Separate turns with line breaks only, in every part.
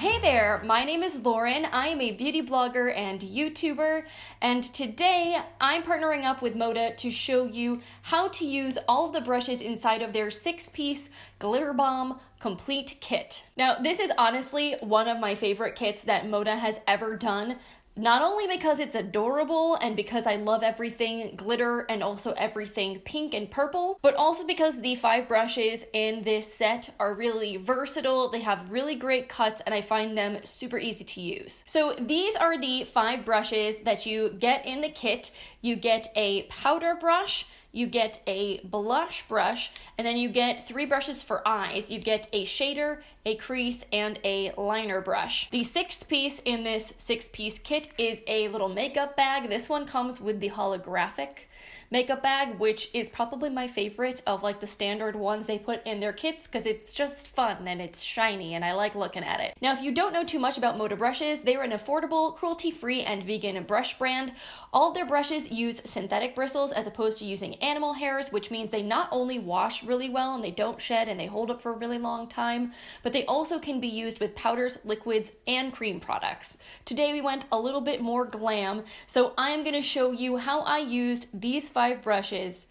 Hey there, my name is Lauren. I am a beauty blogger and YouTuber, and today I'm partnering up with MŌDA to show you how to use all of the brushes inside of their 6-piece Glitter Bomb Complete Kit. Now, this is honestly one of my favorite kits that MŌDA has ever done. Not only because it's adorable and because I love everything glitter and also everything pink and purple, but also because the 5 brushes in this set are really versatile, they have really great cuts, and I find them super easy to use. So these are the 5 brushes that you get in the kit. You get a powder brush, you get a blush brush, and then you get 3 brushes for eyes. You get a shader, a crease, and a liner brush. The 6th piece in this 6-piece kit is a little makeup bag. This one comes with the holographic makeup bag, which is probably my favorite of like the standard ones they put in their kits because it's just fun and it's shiny and I like looking at it. Now, if you don't know too much about MŌDA brushes, they are an affordable, cruelty-free, and vegan brush brand. All of their brushes use synthetic bristles as opposed to using animal hairs, which means they not only wash really well and they don't shed and they hold up for a really long time, but they also can be used with powders, liquids, and cream products. Today we went a little bit more glam, so I'm going to show you how I used these 5 brushes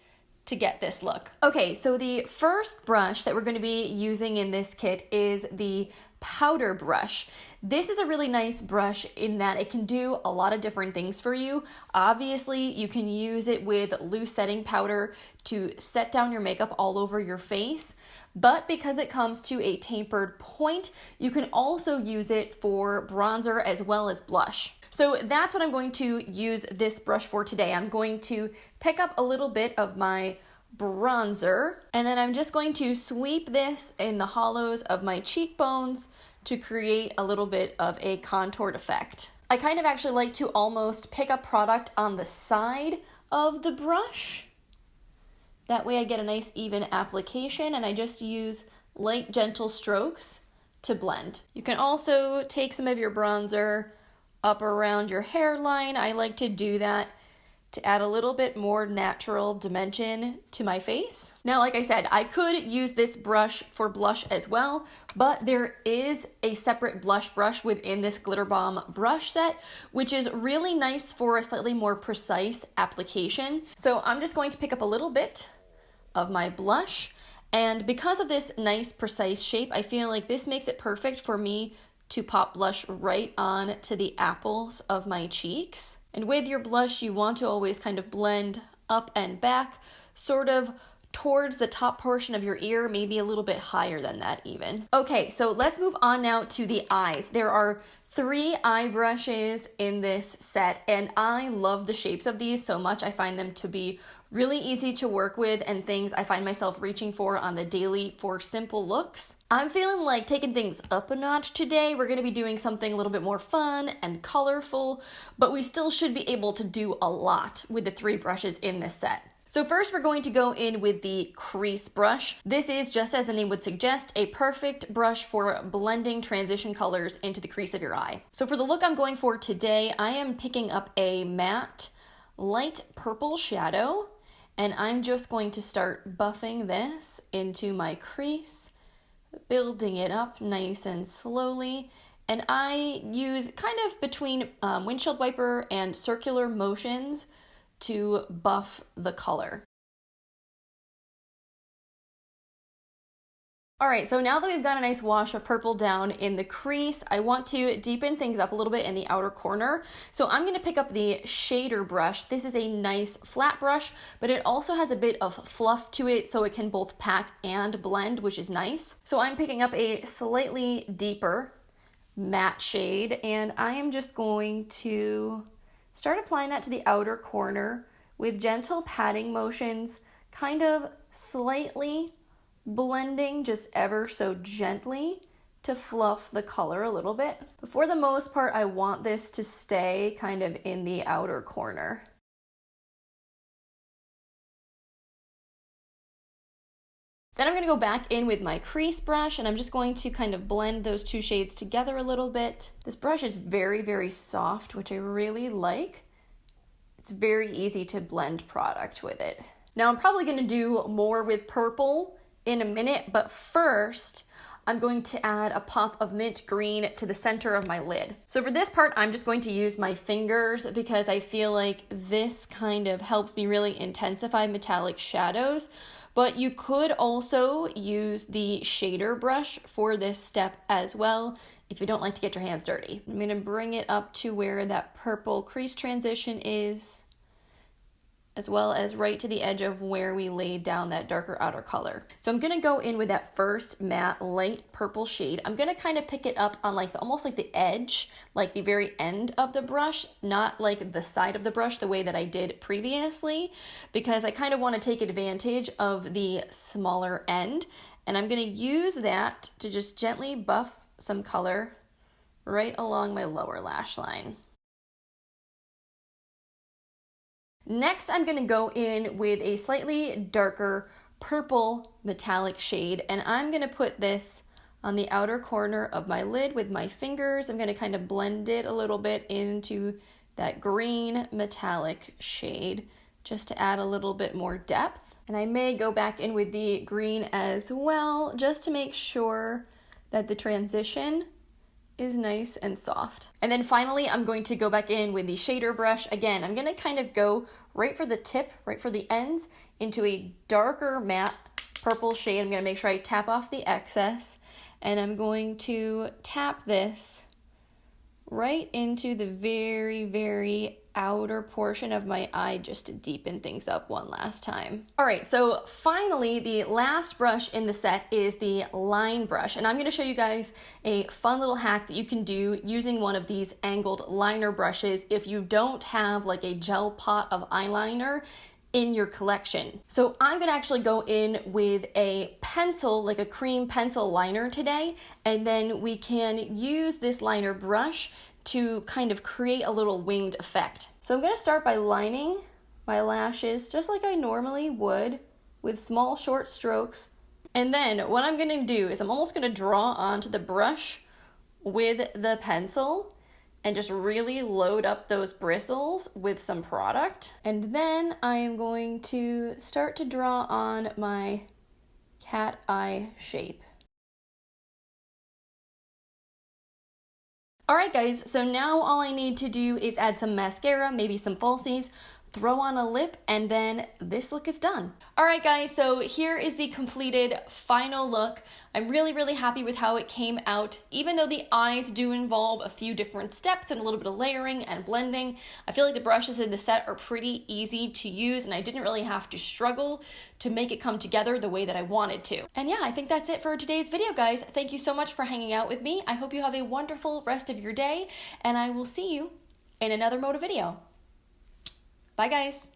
to get this look. Okay, so the first brush that we're going to be using in this kit is the powder brush. This is a really nice brush in that it can do a lot of different things for you. Obviously, you can use it with loose setting powder to set down your makeup all over your face, but because it comes to a tapered point, you can also use it for bronzer as well as blush. So that's what I'm going to use this brush for today. I'm going to pick up a little bit of my bronzer, and then I'm just going to sweep this in the hollows of my cheekbones to create a little bit of a contoured effect. I kind of actually like to almost pick up product on the side of the brush. That way I get a nice even application, and I just use light, gentle strokes to blend. You can also take some of your bronzer up around your hairline. I like to do that to add a little bit more natural dimension to my face. Now, like I said, I could use this brush for blush as well, but there is a separate blush brush within this Glitter Bomb brush set, which is really nice for a slightly more precise application. So I'm just going to pick up a little bit of my blush, and because of this nice precise shape, I feel like this makes it perfect for me to pop blush right on to the apples of my cheeks. And with your blush, you want to always kind of blend up and back, sort of towards the top portion of your ear, maybe a little bit higher than that even. Okay, so let's move on now to the eyes. There are 3 eye brushes in this set, and I love the shapes of these so much. I find them to be really easy to work with and things I find myself reaching for on the daily for simple looks. I'm feeling like taking things up a notch today. We're gonna be doing something a little bit more fun and colorful, but we still should be able to do a lot with the 3 brushes in this set. So first we're going to go in with the crease brush. This is, just as the name would suggest, a perfect brush for blending transition colors into the crease of your eye. So for the look I'm going for today, I am picking up a matte light purple shadow, and I'm just going to start buffing this into my crease, building it up nice and slowly. And I use kind of between windshield wiper and circular motions to buff the color. All right, so now that we've got a nice wash of purple down in the crease, I want to deepen things up a little bit in the outer corner. So I'm gonna pick up the shader brush. This is a nice flat brush, but it also has a bit of fluff to it, so it can both pack and blend, which is nice. So I'm picking up a slightly deeper matte shade, and I am just going to start applying that to the outer corner with gentle patting motions, kind of slightly blending just ever so gently to fluff the color a little bit. But for the most part, I want this to stay kind of in the outer corner. Then I'm going to go back in with my crease brush, and I'm just going to kind of blend those 2 shades together a little bit. This brush is very, very soft, which I really like. It's very easy to blend product with it. Now I'm probably going to do more with purple in a minute, but first I'm going to add a pop of mint green to the center of my lid. So for this part, I'm just going to use my fingers because I feel like this kind of helps me really intensify metallic shadows. But you could also use the shader brush for this step as well if you don't like to get your hands dirty. I'm going to bring it up to where that purple crease transition is, as well as right to the edge of where we laid down that darker outer color. So I'm gonna go in with that first matte light purple shade. I'm gonna kind of pick it up on like almost like the edge, like the very end of the brush, not like the side of the brush the way that I did previously, because I kind of want to take advantage of the smaller end. And I'm gonna use that to just gently buff some color right along my lower lash line. Next, I'm going to go in with a slightly darker purple metallic shade, and I'm going to put this on the outer corner of my lid with my fingers. I'm going to kind of blend it a little bit into that green metallic shade just to add a little bit more depth. And I may go back in with the green as well, just to make sure that the transition is nice and soft. And then finally, I'm going to go back in with the shader brush. Again, I'm going to kind of go right for the tip, right for the ends, into a darker matte purple shade. I'm going to make sure I tap off the excess, and I'm going to tap this right into the very, very outer portion of my eye just to deepen things up one last time. All right, so finally, the last brush in the set is the line brush, and I'm going to show you guys a fun little hack that you can do using one of these angled liner brushes if you don't have like a gel pot of eyeliner in your collection. So I'm gonna actually go in with a pencil, like a cream pencil liner today, and then we can use this liner brush to kind of create a little winged effect. So I'm gonna start by lining my lashes just like I normally would with small short strokes. And then what I'm gonna do is I'm almost gonna draw onto the brush with the pencil and just really load up those bristles with some product. And then I am going to start to draw on my cat eye shape. All right guys, so now all I need to do is add some mascara, maybe some falsies, throw on a lip, and then this look is done. All right guys, so here is the completed final look. I'm really, really happy with how it came out. Even though the eyes do involve a few different steps and a little bit of layering and blending, I feel like the brushes in the set are pretty easy to use, and I didn't really have to struggle to make it come together the way that I wanted to. And yeah, I think that's it for today's video, guys. Thank you so much for hanging out with me. I hope you have a wonderful rest of your day, and I will see you in another MŌDA video. Bye guys.